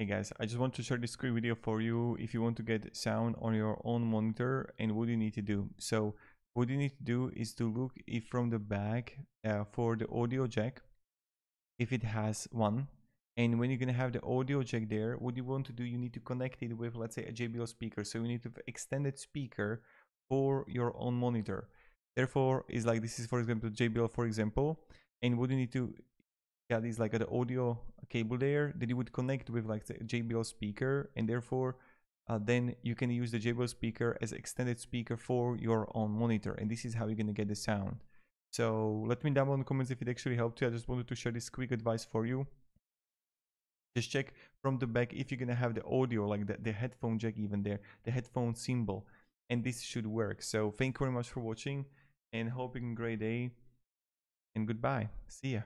Hey guys, I just want to share this quick video for you if you want to get sound on your own monitor and what you need to do. So what you need to do is to look if from the back for the audio jack, if it has one. And when you're going to have the audio jack there, what you want to do, you need to connect it with, let's say, a JBL speaker. So you need to have extended speaker for your own monitor. Therefore, is like this is, for example, JBL, for example. And what you need to get is like the audio cable there that you would connect with like the JBL speaker, and therefore then you can use the JBL speaker as extended speaker for your own monitor, and this is how you're gonna get the sound. So let me know down in the comments if it actually helped you. I just wanted to share this quick advice for you. Just check from the back if you're gonna have the audio, like the headphone jack even there, the headphone symbol, and this should work. So thank you very much for watching and hoping a great day, and goodbye. See ya.